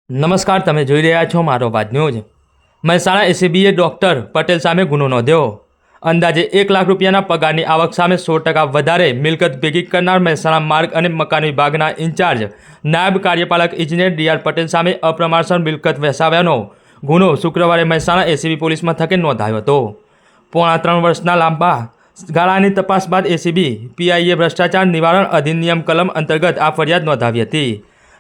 નમસ્કાર, તમે જોઈ રહ્યા છો મારો વાત ન્યૂઝ। મહેસાણા એસીબીએ ડોક્ટર પટેલ સામે ગુનો નોંધ્યો। અંદાજે 1 લાખ રૂપિયાના પગારની આવક સામે 100% વધારે મિલકત ભેગી કરનાર મહેસાણા માર્ગ અને મકાન વિભાગના ઇન્ચાર્જ નાયબ કાર્યપાલક ઇજનેર ડીઆર પટેલ સામે અપ્રમાણસર મિલકત વસાવ્યાનો ગુનો શુક્રવારે મહેસાણા એસીબી પોલીસ મથકે નોંધાયો હતો। પોણા 3 વર્ષના લાંબા ગાળાની તપાસ બાદ એસીબી પીઆઈએ ભ્રષ્ટાચાર નિવારણ અધિનિયમ કલમ અંતર્ગત આ ફરિયાદ નોંધાવી હતી।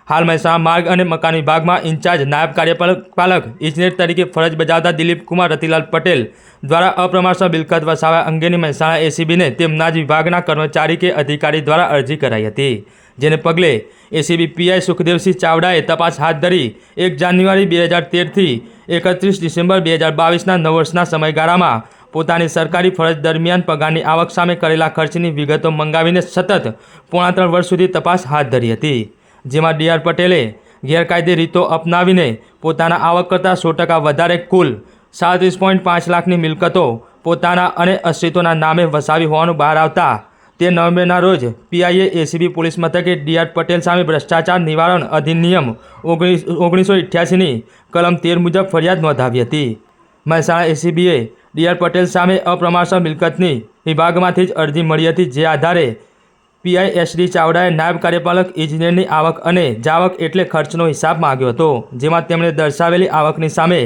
હાલ મહેસાણા માર્ગ અને મકાન વિભાગમાં ઇન્ચાર્જ નાયબ કાર્યપાલક ઇજનેર તરીકે ફરજ બજાવતા દિલીપકુમાર રતિલાલ પટેલ દ્વારા અપ્રમાણસર મિલકત વસાવ્યા અંગેની મહેસાણા એસીબીને તેમના જ વિભાગના કર્મચારી કે અધિકારી દ્વારા અરજી કરાઈ હતી, જેને પગલે એસીબી પીઆઈ સુખદેવસિંહ ચાવડાએ તપાસ હાથ ધરી 1 જાન્યુઆરી 2013થી 31 ડિસેમ્બર 2022ના 9 વર્ષના સમયગાળામાં પોતાની સરકારી ફરજ દરમિયાન પગારની આવક સામે કરેલા ખર્ચની વિગતો મંગાવીને સતત પોણા 3 વર્ષ સુધી તપાસ હાથ ધરી હતી, જેમાં ડીઆર પટેલે ગેરકાયદે રીતો અપનાવીને પોતાના આવક કરતાં 100% વધારે કુલ 37.5 લાખની મિલકતો પોતાના અને અસ્તિત્વના નામે વસાવી હોવાનું બહાર આવતા તે નવેમ્બરના રોજ પીઆઈએ એસીબી પોલીસ મથકે ડીઆર પટેલ સામે ભ્રષ્ટાચાર નિવારણ અધિનિયમ 1988ની કલમ 13 મુજબ ફરિયાદ નોંધાવી હતી। મહેસાણા એસીબીએ ડીઆર પટેલ સામે અપ્રમાણસર મિલકતની વિભાગમાંથી જ અરજી મળી હતી, જે આધારે પીઆઈ એસડી ચાવડાએ નાયબ કાર્યપાલક ઇજનેરની આવક અને જાવક એટલે ખર્ચનો હિસાબ માંગ્યો હતો, જેમાં તેમણે દર્શાવેલી આવકની સામે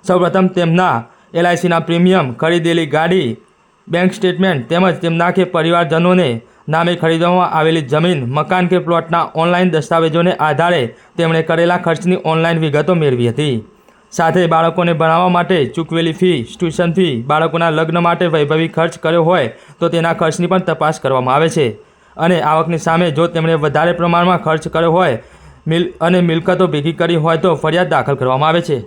સૌપ્રથમ તેમના એલઆઈસીના પ્રીમિયમ, ખરીદેલી ગાડી, બેંક સ્ટેટમેન્ટ તેમજ તેમના કે પરિવારજનોને નામે ખરીદવામાં આવેલી જમીન, મકાન કે પ્લોટના ઓનલાઈન દસ્તાવેજોને આધારે તેમણે કરેલા ખર્ચની ઓનલાઈન વિગતો મેળવી હતી। સાથે બાળકોને ભણાવવા માટે ચૂકવેલી ફી, ટ્યુશન ફી, બાળકોના લગ્ન માટે વૈભવી ખર્ચ કર્યો હોય તો તેના ખર્ચની પણ તપાસ કરવામાં આવે છે અને આવકની સામે જો તેમણે વધારે પ્રમાણમાં ખર્ચ કર્યો હોય અને મિલકતો ભેગી કરી હોય તો ફરિયાદ દાખલ કરવામાં આવે છે।